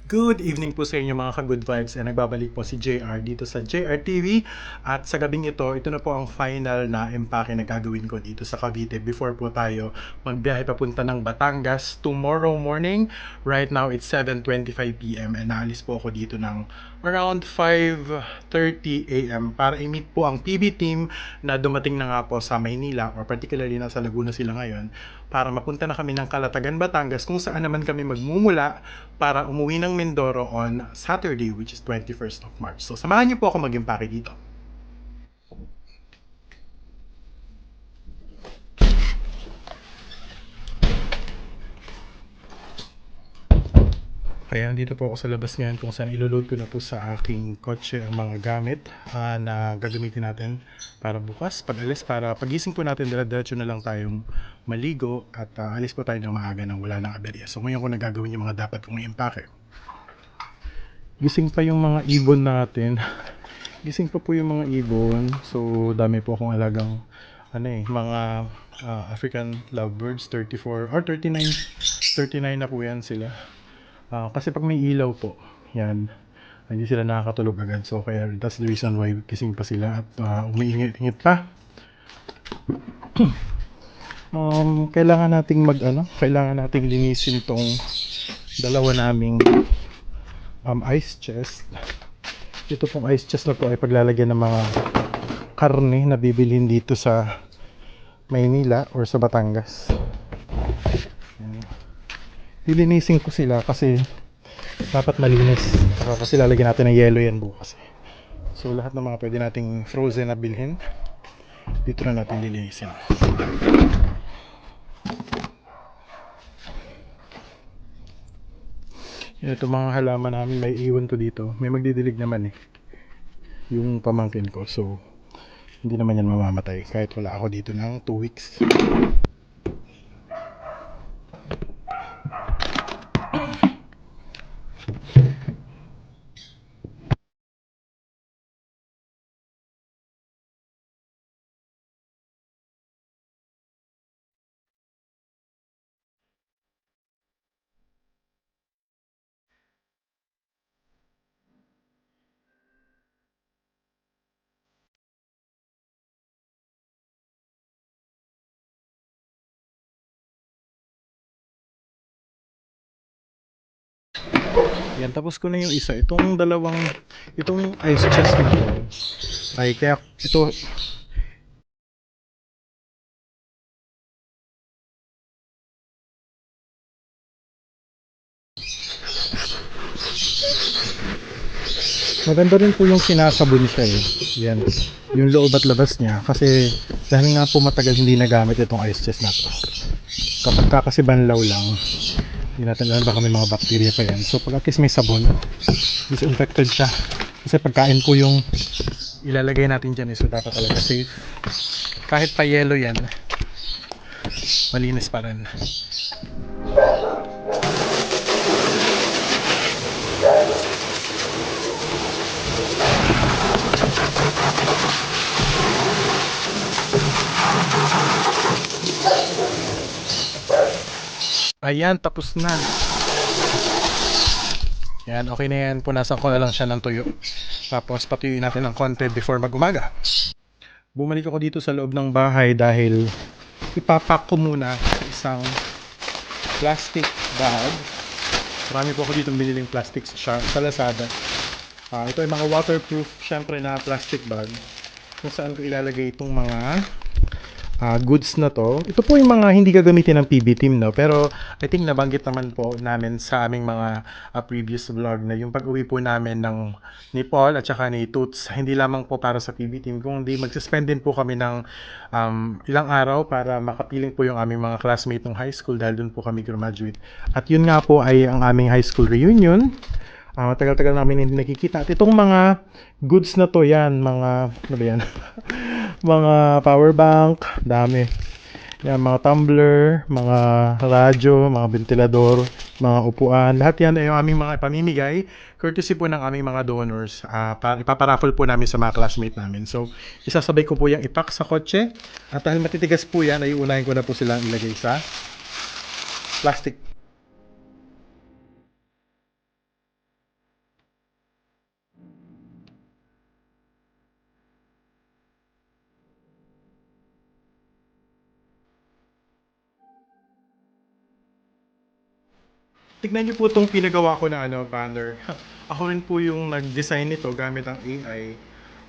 Good evening po sa inyo mga ka-good vibes, and nagbabalik po si JR dito sa JR TV. At sa gabing ito na po ang final na empake na gagawin ko dito sa Cavite before po tayo magbiyahe papunta ng Batangas tomorrow morning. Right now it's 7:25 PM and naalis po ako dito ng around 5:30 AM para i-meet po ang PB team na dumating na nga po sa Maynila, or particularly nasa Laguna sila ngayon, para mapunta na kami ng Calatagan, Batangas, kung saan naman kami magmumula para umuwi ng Mindoro on Saturday, which is 21st of March. So samahan niyo po ako mag-impake dito. Kaya dito po ako sa labas ngayon kung saan iloload ko na po sa aking kotse ang mga gamit na gagamitin natin para bukas, pag-alis, para pagising po natin dire-diretso na lang tayong maligo at alis po tayo ng maaga nang wala ng aberya. So ngayon ko na gagawin yung mga dapat kong i-impake. Gising pa yung mga ibon natin. Gising pa po yung mga ibon. So dami po akong alagang mga African lovebirds, 34 or 39 na po yan sila. Kasi pag may ilaw po, yan, hindi sila nakakatulog agad. So kaya that's the reason why gising pa sila at umiingit-ingit pa. Kailangan nating linisin tong dalawa naming ice chest. Ito pong ice chest na to ay paglalagyan ng mga karne na bibilhin dito sa Maynila or sa Batangas. Lilinisin ko sila kasi dapat malinis. Kasi lalagyan natin ng yelo yan bukas. So lahat ng mga pwede nating frozen na bilhin, dito na natin lilinisin. Ito mga halaman namin, may iwan to dito. May magdidilig naman yung pamangkin ko. So hindi naman yan mamamatay kahit wala ako dito ng 2 weeks. Yan, tapos ko na yung isa. Itong ice chest na to ay kaya ito maganda rin po yung sinasabon siya Yan, yung loob at labas niya. Kasi dahil nga po matagal hindi nagamit itong ice chest na to, kapag kasi banlaw lang, hindi natin alam baka may mga bacteria pa yan. So pag may sabon, disinfected siya. Kasi pagkain po yung ilalagay natin dyan so dapat talaga safe. Kahit pa yellow yan, malinis pa rin. Ayan, tapos na. Yan, okay na yan. Punasan ko na lang siya ng tuyo. Tapos patuyuin natin ng konti before mag-umaga. Bumalik ako dito sa loob ng bahay dahil ipapack ko muna isang plastic bag. Marami po ako dito biniling plastic sa Lazada. Ito ay mga waterproof, syempre, na plastic bag kung saan ko ilalagay itong mga goods na to. Ito po yung mga hindi gagamitin ng PB team, no? Pero I think nabanggit naman po namin sa aming mga previous vlog na yung pag-uwi po namin ni Paul at saka ni Toots, hindi lamang po para sa PB team, kundi magsuspend din po kami ng ilang araw para makapiling po yung aming mga classmate ng high school dahil dun po kami graduate. At yun nga po ay ang aming high school reunion. Matagal-tagal namin hindi nakikita. At itong mga goods na to, yan, mga, ano ba yan? Mga power bank, dami. Yan, mga tumbler, mga radyo, mga ventilador, mga upuan. Lahat yan ay yung aming mga pamimigay, courtesy po ng aming mga donors. Ipaparaffle po namin sa mga classmate namin. So, isasabay ko po yung ipack sa kotse. At dahil matitigas po yan, ay unahin ko na po silang ilagay sa plastic Tignan niyo po itong pinagawa ko na banner. Ako rin po yung nag-design nito gamit ang AI.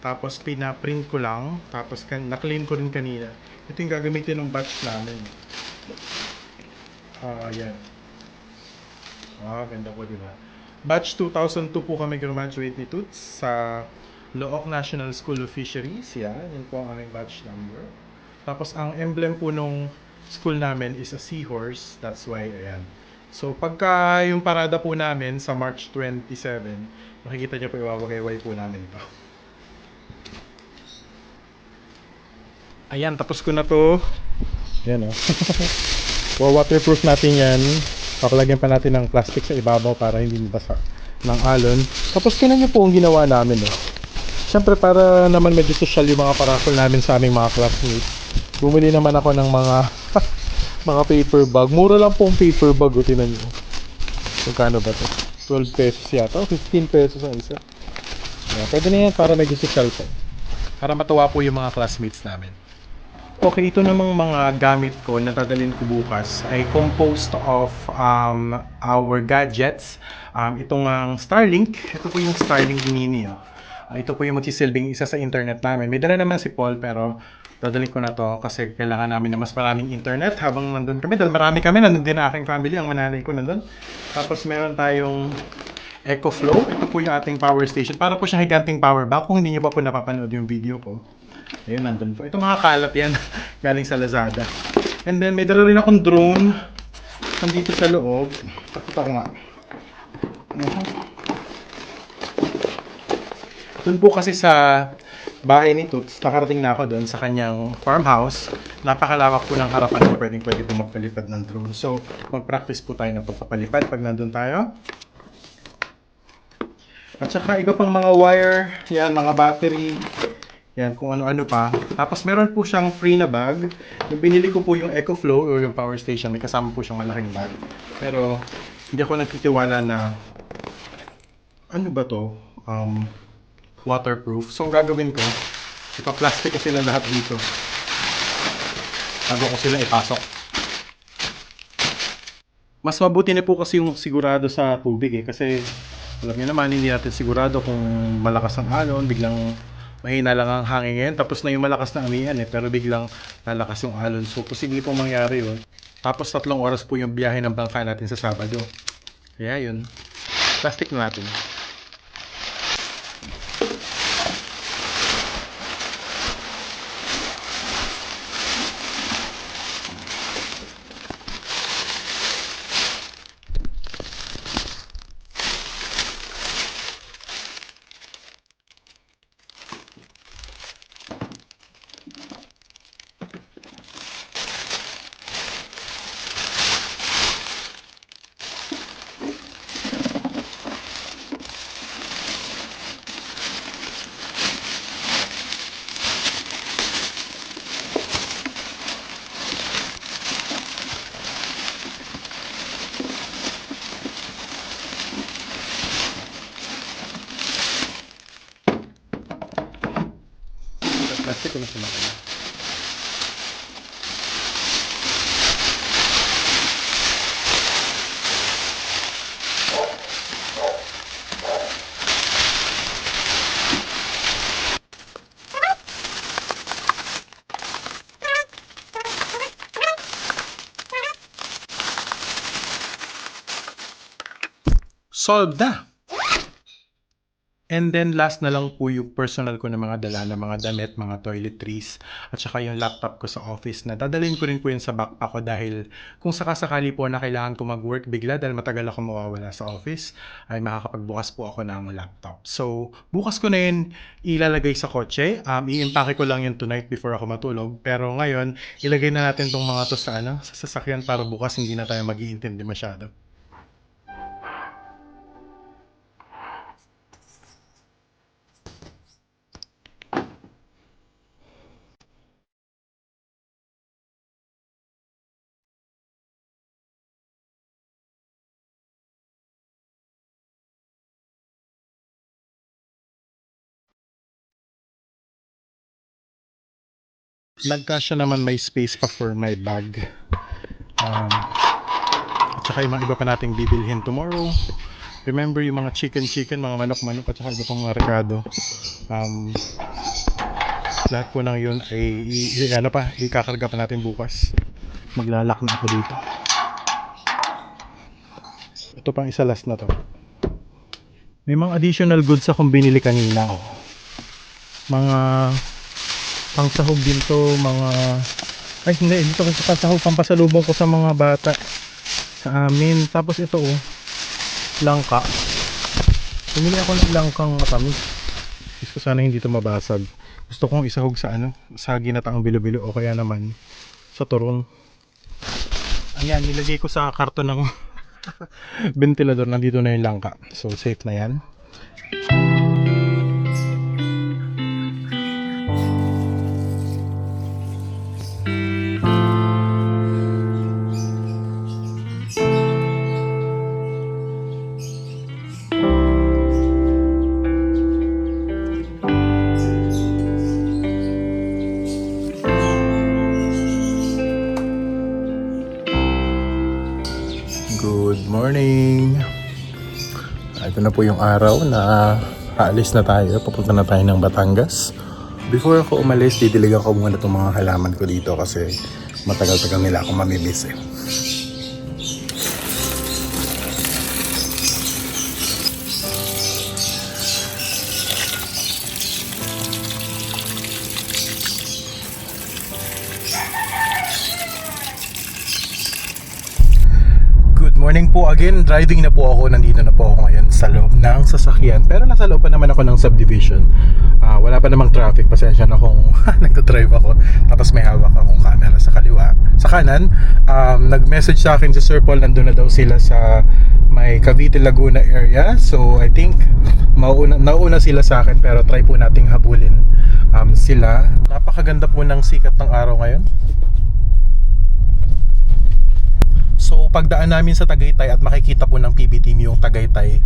Tapos pina-print ko lang. Tapos na-clean ko rin kanina. Ito yung gagamitin ng batch namin. Yan. Ganda po, diba? Batch 2002 po kami graduate ni Toots sa Looc National School of Fisheries. Yan po ang aming batch number. Tapos ang emblem po nung school namin is a seahorse. That's why, ayan. So, pagka yung parada po namin sa March 27, makikita niyo po iwawagayway po namin ito. Ayan, tapos ko na to. Ayan, waterproof natin yan. Papalagyan pa natin ng plastic sa ibabaw para hindi mabasa ng alon. Tapos tinan niyo po ang ginawa namin. Siyempre para naman medyo social yung mga parapol namin sa aming mga classmates. Bumili naman ako ng mga mga paper bag. Mura lang po ang paper bag. Tinan niyo. Magkano ba to? 12 pesos yata. 15 pesos ang isa. Pwede na yan para medyo social po. Para matuwa po yung mga classmates namin. Okay, ito namang mga gamit ko na dadalhin ko bukas ay composed of our gadgets. Itong Starlink, ito po yung Starlink Mini. Ito po yung magsisilbing isa sa internet namin. May dala naman si Paul pero dadalhin ko na to kasi kailangan namin na mas maraming internet habang nandun kami. Dahil marami kami, nandun din na aking family, ang mananay ko nandun. Tapos meron tayong EcoFlow. Ito po yung ating power station. Para po siyang higanting power bank kung hindi niyo pa po napapanood yung video ko. Ayun, nandun po. Ito mga kalat yan. Galing sa Lazada. And then, may dala rin akong drone. Nandito sa loob. Pakita ko nga. Doon po kasi sa bahay ni Toots, nakarating na ako doon sa kanyang farmhouse. Napakalawak po ng harapan ko. Pwede po magpalipad ng drone. So, mag-practice po tayo ng pagpapalipad pag nandun tayo. At saka iba pang mga wire. Yan, mga battery. Yan, kung ano-ano pa. Tapos meron po siyang free na bag. Yung binili ko po yung EcoFlow o yung power station, may kasama po siyang malaking bag. Pero hindi ako nagtitiwala na ano ba to? Waterproof. So ang gagawin ko, ipa-plastic ko sila lahat dito. Bago ko sila ipasok. Mas mabuti na po kasi yung sigurado sa tubig kasi alam niyo naman, hindi natin sigurado kung malakas ang alon, biglang mahina lang ang hangin, tapos na yung malakas na amihan pero biglang lalakas yung alon. So, posible pong mangyari yun. Tapos 3 oras po yung biyahe ng bangka natin sa Sabado. Kaya yun. Plastic na natin. Plastic ko na sila. Solved na! And then last na lang po yung personal ko na mga dala na mga damit, mga toiletries, at saka yung laptop ko sa office na dadalhin ko rin po yun sa backpack ko dahil kung sakasakali po na kailangan ko mag-work bigla dahil matagal ako mawawala sa office, ay makakapagbukas po ako ng laptop. So, bukas ko na yun ilalagay sa kotse. I-impake ko lang yun tonight before ako matulog. Pero ngayon, ilagay na natin tong mga to sa sasakyan para bukas hindi na tayo mag-iintindi masyado. Nagkasya naman may space pa for my bag. At tsaka yung mga iba pa nating bibilhin tomorrow. Remember yung mga chicken, mga manok, at saka iba pang mga rekado. Lahat po ng yun ay ikakarga pa natin bukas. Maglalak na ako dito. Ito pang isa, last na to. May mga additional goods akong binili kanina. Mga pangsahog din to, dito kasi pasahog, pampasalubong ko sa mga bata sa amin. Tapos ito langka. Pumili ako ng langkang matamis. Gusto sana hindi to mabasag. Gusto kong isahog sa sa ginataang bilo-bilo o kaya naman sa turon. Ayan, nilagay ko sa karton ng ventilador. Nandito na yung langka. So safe na yan. Good morning. Ito na po yung araw na aalis na tayo. Papunta na tayo ng Batangas. Before ako umalis, didiligan ko muna itong mga halaman ko dito kasi matagal-tagal nila akong mamimiss eh. Morning po again, driving na po ako. Nandito na po ako ngayon sa loob ng sasakyan. Pero nasa loob pa naman ako ng subdivision. Wala pa namang traffic. Pasensya na kung nagdadrive ako. Tapos may hawak akong camera sa kaliwa. Sa kanan, nag-message sa akin si Sir Paul. Nandun na daw sila sa may Cavite Laguna area. So I think nauna sila sa akin. Pero try po nating habulin sila. Napakaganda po ng sikat ng araw ngayon. So pagdaan namin sa Tagaytay at makikita po ng PB team yung Tagaytay,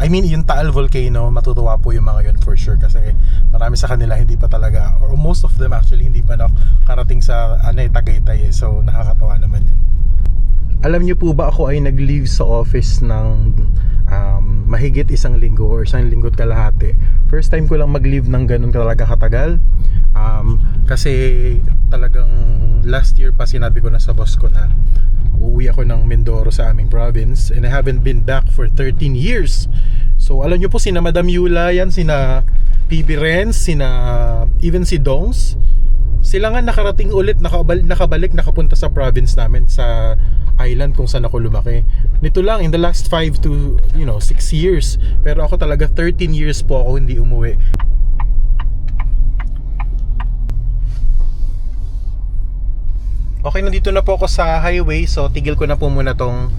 yung Taal Volcano, matutuwa po yung mga yun for sure kasi marami sa kanila hindi pa talaga, or most of them actually hindi pa nakarating sa Tagaytay so nakakatawa naman yun. Alam niyo po ba ako ay nag-leave sa office ng mahigit isang linggo or isang linggo't kalahati. First time ko lang mag-leave ng ganun talaga katagal. Kasi talagang last year pa sinabi ko na sa boss ko na uuwi ako ng Mindoro sa aming province and I haven't been back for 13 years. So alam nyo po sina Madam Yula yan, sina PB Renz, even si Dongs, sila nga nakarating ulit, nakabalik, nakapunta sa province namin sa island kung saan ako lumaki. Nito lang in the last 5 to 6 years. Pero ako talaga 13 years po ako hindi umuwi. Okay, nandito na po ako sa highway. So tigil ko na po muna tong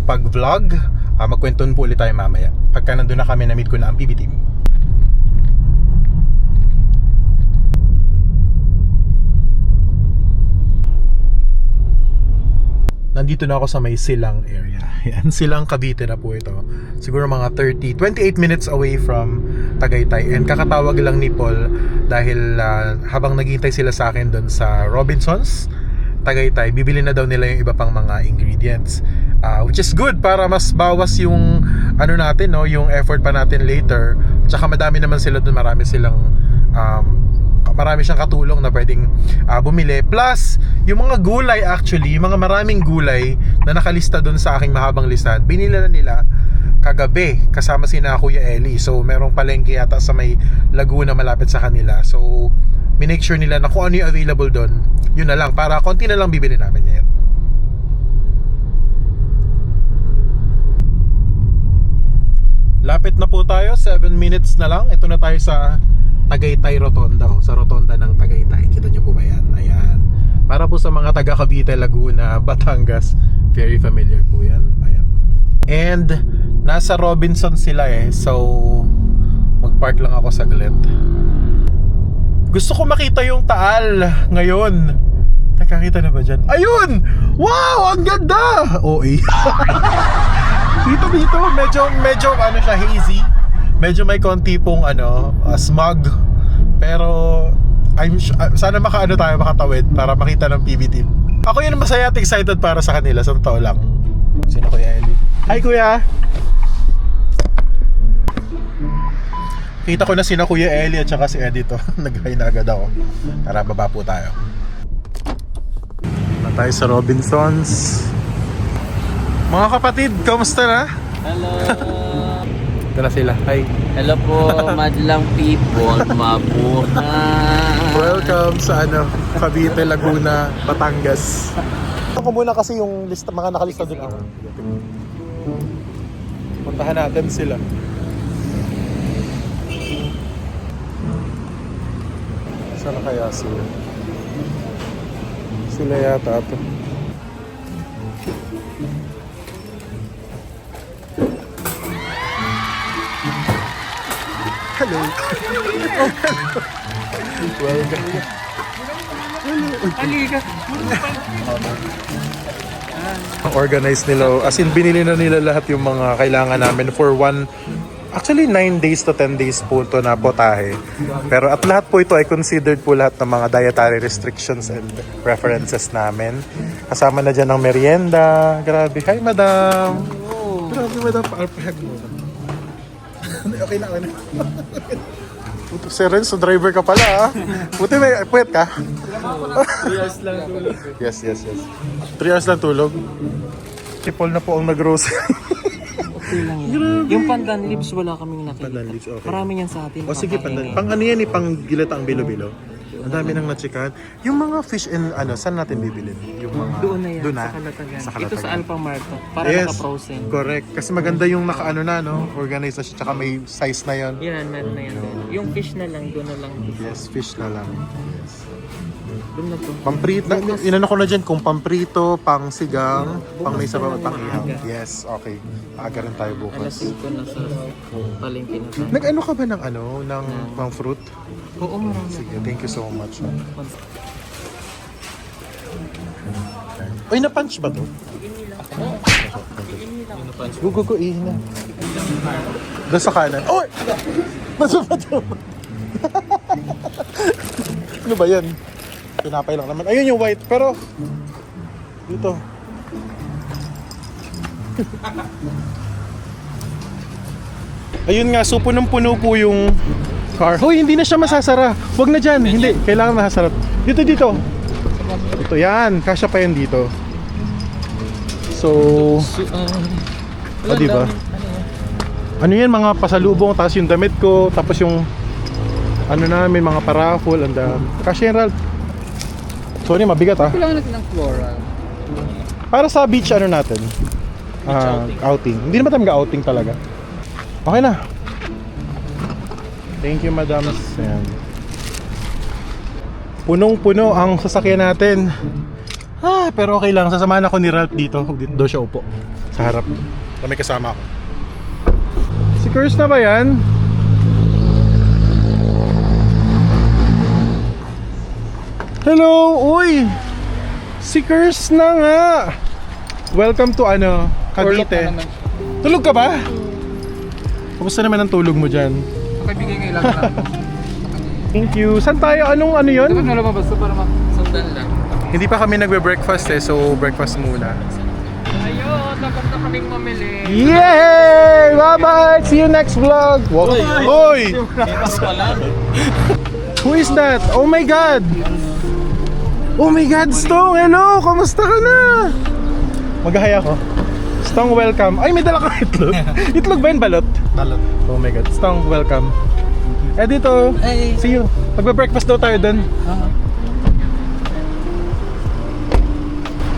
pag-vlog. Magkwentuhan po ulit tayo mamaya pagka nandun na kami, na-meet ko na ang PB team. Nandito na ako sa may Silang area. Yan, Silang Cavite na po ito. Siguro mga 28 minutes away from Tagaytay. And kakatawag lang ni Paul dahil habang naghihintay sila sa akin doon sa Robinsons Tagaytay, bibili na daw nila yung iba pang mga ingredients, which is good para mas bawas yung natin, yung effort pa natin later. Tsaka madami naman sila doon, marami siyang katulong na pwedeng bumili. Plus, yung mga gulay actually, yung mga maraming gulay na nakalista doon sa aking mahabang listahan, binili na nila kagabi kasama sina Kuya Eli. So merong palengke yata sa may Laguna malapit sa kanila. So minake sure nila na kung ano yung available doon, yun na lang, para konti na lang bibili namin ngayon. Lapit na po tayo, 7 minutes na lang. Ito na tayo sa Tagaytay Rotonda, sa rotonda ng Tagaytay. Kita nyo po ba yan? Ayan. Para po sa mga taga Cavite, Laguna, Batangas, very familiar po yan. Ayan. And nasa Robinson sila so magpark lang ako saglit. Gusto ko makita yung Taal ngayon. Nakakita na ba dyan? Ayun! Wow! Ang ganda! OA. Dito medyo siya, hazy. Medyo may konti pong smog. Pero sana makatawid para makita ng PB team. Ako yun masaya at excited para sa kanila, sa totoo lang. Sino Kuya Eli? Hi Kuya! Kita ko na sina Kuya Eli at saka si Eddie to. Nag-hi na agad ako. Tara, baba po tayo. Na tayo sa Robinsons. Mga kapatid, kamusta na? Hello! Ito na sila. Hi! Hello po, madlang people, mabuhay! Welcome sa Cavite, Laguna, Batangas. Ako muna kasi yung lista, mga nakalista doon ako. Puntahan natin sila. Saan kaya sila? Sila yata ito. Hello. Welcome. Halika! Ang organize nila, as in binili na nila lahat yung mga kailangan namin for actually 9 days to 10 days po ito na potahe. Pero at lahat po ito ay considered po lahat ng mga dietary restrictions and preferences namin. Kasama na dyan ang merienda. Grabe. Hi, madam. Grabe, madam. Pahag mo. Okay na, okay na. Sir Renzo, driver ka pala ah. Buti may puwet ka. 3 hours lang tulog. Yes. 3 hours lang tulog. Tipol na po ang nag-grocery. Okay lang yan. Yung pandan leaves wala kaming nakikita. Pandan leaves, okay. Marami yan sa atin. O sige, pang ano yan pang gilata ang bilo-bilo. Ang dami nang natsikahan. Yung mga fish and saan natin bibilin? Yung mga Doon na yan, doon na? sa Kalatagan. Sa Ito Kalatagan. sa Alphamart to, para Yes, naka-frozen. correct. Kasi maganda yung naka-ano na, no? Organized na siya, tsaka may size na yon. Yan, meron na yan. Yung fish na lang, doon na lang. Yes, fish na lang. Yes. Doon na to. Pamprito, inano ko na dyan kung pamprito, pang sigang, pang may sabaw at pang ihaw. Yes, okay. Aga rin tayo Alas bukas. 5 na sa palengke na tayo. Nag-ano ka ba ng pang fruit? Oo, marami. Sige, thank you so much. Uy, na-punch ba to? Go, ihin na. Doon sa kanan. Uy! Masama to. Ano ba yan? Pinapay lang naman. Ayun yung white, pero dito. Ayun nga, so punong-puno po yung car. Hoy, hindi na siya masasara. Huwag na dyan. Hindi, kailangan masasara. Dito. Ito yan. Kasya pa yan dito. So, diba? Ano yan, mga pasalubong, tapos yung damit ko, tapos yung namin, mga paraffol, and kasya yan, Ralph. Sorry, mabigat ah. Kailangan natin ng floral. Para sa beach natin? Outing. Hindi naman tayo mag-outing talaga. Okay na. Thank you, madam. Ayan. Punong-puno ang sasakyan natin. Pero okay lang. Sasamahan ako ni Ralph dito. Dito siya upo. Sa harap. May kasama ako. Si Kurs na ba yan? Hello! Uy! Si Kurs na nga! Welcome to Cavite. Tulog ka ba? Kumusta naman ang tulog mo dyan? Pakibigay ngayon lang. Thank you. Saan tayo? Anong yun? Dapat mo lumabas to para masundan lang. Hindi pa kami nagbe-breakfast so breakfast muna. Ayun, dapat na kaming mamili. Yay! Bye-bye! See you next vlog! Wow. Hoy! Who is that? Oh my God! Oh my God, Stong! Hello! Kamusta ka na? Mag-hi ako. Stong, welcome. Ay, may dala kang itlog. Itlog ba yun? Balot? Balot. Oh my God. Stong, welcome. Dito. Hey. See you. Magbe-breakfast daw tayo dun.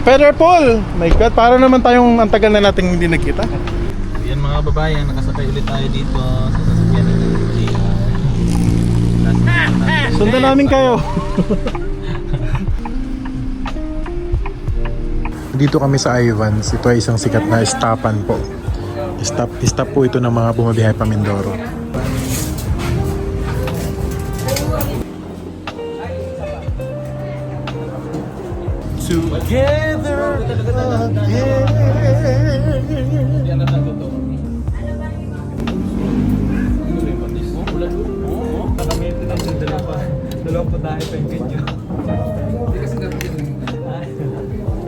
Peter Paul! My God, para naman tayong antagal na nating hindi nagkita. Yan mga babayan, nakasakay ulit tayo dito sa sasakyan ng Sundan namin kayo. Dito kami sa Ivans. Ito ay isang sikat na stopan po. Stop po ito ng mga bumabihay pa Mindoro. Together again. Dalawang po tayo pa yung video. Hindi kasi dapat yun.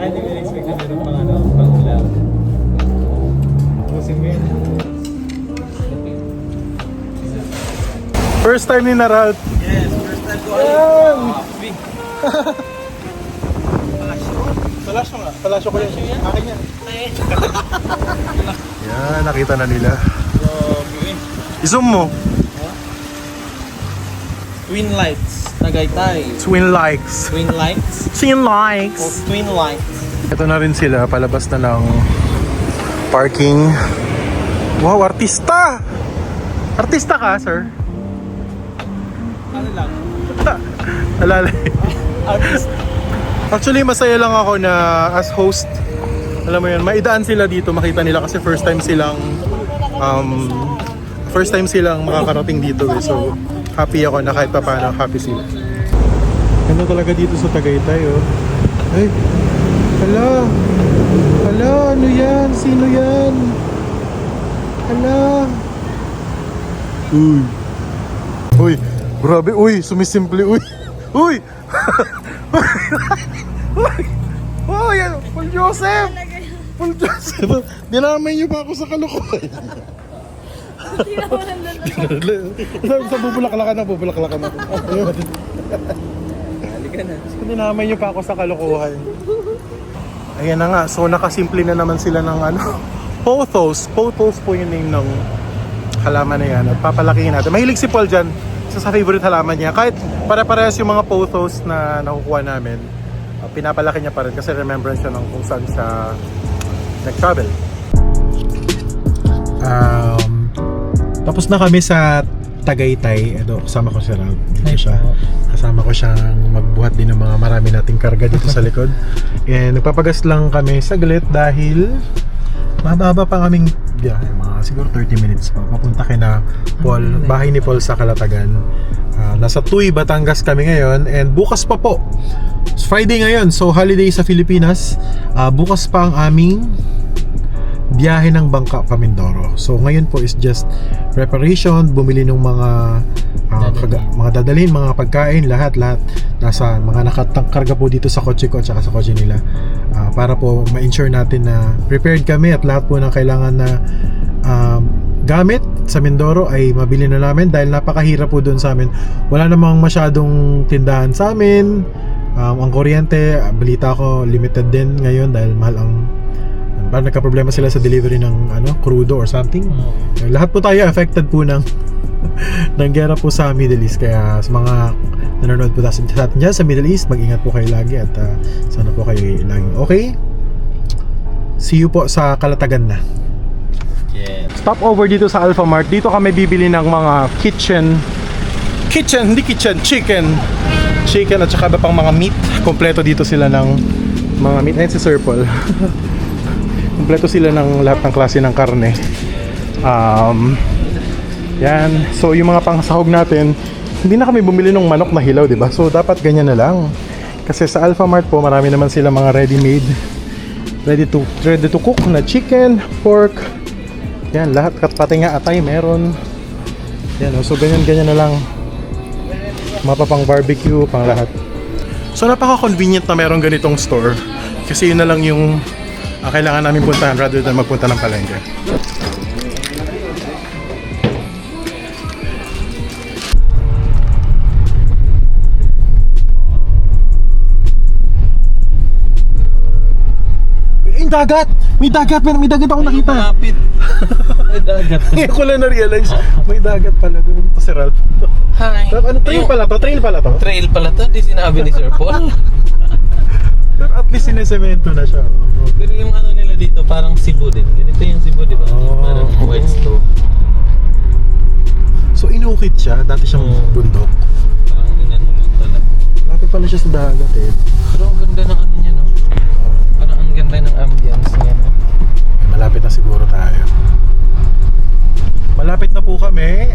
Ay, hindi ko expect na meron pang pang ulam. First time ni Naralt. Yes, first time ko Palasyo nga. Palasyo ko yan. Akin yan. Yan, nakita na nila. I-zoom mo. Twin lights. Tagaytay. Twin likes. Twin lights. Twin O likes. twin lights. Ito na rin sila. Palabas na ng parking. Wow, artista! Artista ka, sir? Ano lang? Alalay. Artist. Actually, masaya lang ako na as host, alam mo yun, maidaan sila dito, makita nila kasi first time silang makakarating dito eh. So, happy ako na kahit pa paano happy sila. Ganda talaga dito sa Tagaytay, oh. Ay, hala. Hala, ano yan? Sino yan? Hala. Uy. Uy, grabe, uy, sumisimple, uy. Uy! Uy! Oh, yan! Paul Joseph! Paul Joseph! Dinamay niyo pa ako sa kalokohan. Sa bubulaklakan na. Ayun. Halika na. Dinamay niyo pa ako sa kalokohan. Ayan na nga. So, nakasimple na naman sila ng ano. Pothos. Pothos po yung name ng halaman na yan. At papalakihin natin. Mahilig si Paul dyan. Isa sa favorite halaman niya. Kahit para-parehas yung mga pothos na nakukuha namin, pinapalaki niya pa rin kasi remembrance siya ng kung saan siya nag-travel. Tapos na kami sa Tagaytay. Ito, kasama ko si Ralph. Dito siya. Kasama ko siyang magbuhat din ng mga marami nating karga dito sa likod. And nagpapagas lang kami saglit dahil mahaba pa kaming biyahe, mga siguro 30 minutes pa papunta kina Paul, bahay ni Paul sa Calatagan. Nasa Tuy, Batangas kami ngayon and bukas pa po. It's Friday ngayon, so holiday sa Pilipinas. Bukas pa ang aming biyahe ng bangka pa Mindoro. So ngayon po is just preparation, bumili ng mga dadalhin, mga pagkain, lahat nasa mga nakatangkarga po dito sa kotse ko at saka sa kotse nila, para po ma-ensure natin na prepared kami at lahat po ng kailangan na gamit sa Mindoro ay mabili na namin dahil napakahirap po doon sa amin. Wala namang masyadong tindahan sa amin. Ang kuryente, balita ko limited din ngayon dahil mahal ang parang nagka-problema sila sa delivery ng crudo or something. Lahat po tayo affected po ng gera po sa Middle East. Kaya sa mga nanonood po sa atin dyan sa Middle East, mag-ingat po kayo lagi at sana po kayo lagi okay. See you po sa Calatagan na. Yeah. Stop over dito sa Alpha Mart. Dito kami bibili ng mga chicken at saka iba pang mga meat. Kompleto dito sila ng mga meat. Ayun si Sir Paul. Kompleto sila ng lahat ng klase ng karne. Yan. So yung mga pangsahog natin, hindi na kami bumili ng manok na hilaw, 'di ba? So dapat ganyan na lang. Kasi sa Alpha Mart po, marami naman sila mga ready-made, ready to cook na chicken, pork. Yan, lahat pati nga atay meron. Yan, so ganyan na lang. Mapapang barbecue, pang lahat. So napaka-convenient na meron ganitong store. Kasi yun na lang yung kailangan namin puntahan rather than magpunta ng palengke. Dagat! May dagat akong nakita. Malapit. May dagat. Ngayon ko lang na-realize, may dagat pala doon. Ito si Ralph. Hi. Ano trail pala to? Trail pala to? Di sinabi ni Sir Paul. Pero at least sinesemento na siya. Pero yung ano nila dito, parang Cebu din. Ganito yung Cebu, di ba? Parang white stone. So inukit siya, dati siyang bundok. Parang inano lang talaga. Lapit pala siya sa dagat eh. Pero ang ganda ng ano niya, no? Parang ang ganda ng ambience niya, no? Malapit na siguro tayo. Malapit na po kami.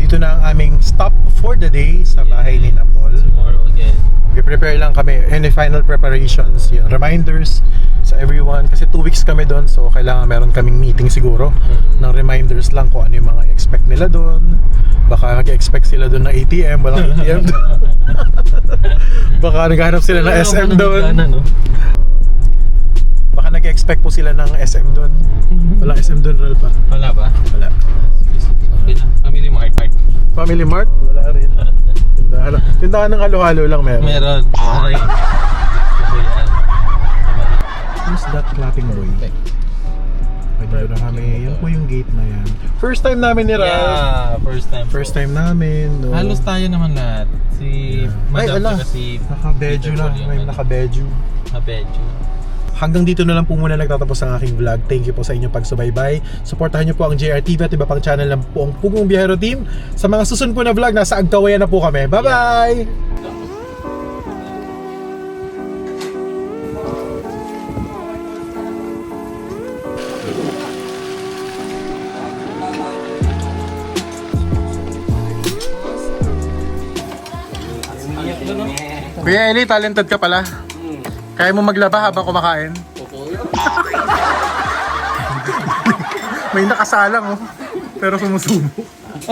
Dito na ang aming stop for the day sa bahay ni Paul. Tomorrow again. I-prepare lang kami. Any final preparations, yun, reminders sa everyone. Kasi 2 weeks kami doon, so kailangan meron kaming meeting siguro ng reminders lang kung ano yung mga expect nila doon. Baka nag-expect sila doon ng ATM, walang ATM doon. Baka naghahanap sila ng SM doon. Baka nag-expect po sila ng SM doon. Walang SM doon, Ral pa. Wala ba? Wala. Okay lang. Family Mart. Family Mart? Wala rin. Tindahan ng halo-halo lang meron. Meron. Okay. Ito yan. Who's that clapping boy? Dito na kami. Yan po yung gate na yan. First time namin ni Ralph. Yeah, first time. First time namin. No? Halos tayo naman lahat. Si Madam ala. tsaka si Naka-beju lang. May naka-beju. Naka-beju. Hanggang dito na lang po muna nagtatapos ang aking vlog. Thank you po sa inyong pagsubaybay. Supportahan niyo po ang JRTV at iba pang channel ng po ang Pugong Biyahero Team. Sa mga susunod po na vlog, nasa Agkawayan na po kami. Bye-bye! Kuya Eli, talented ka pala. Kaya mo maglaba habang kumakain? May nakasalang oh. Pero sumusubo.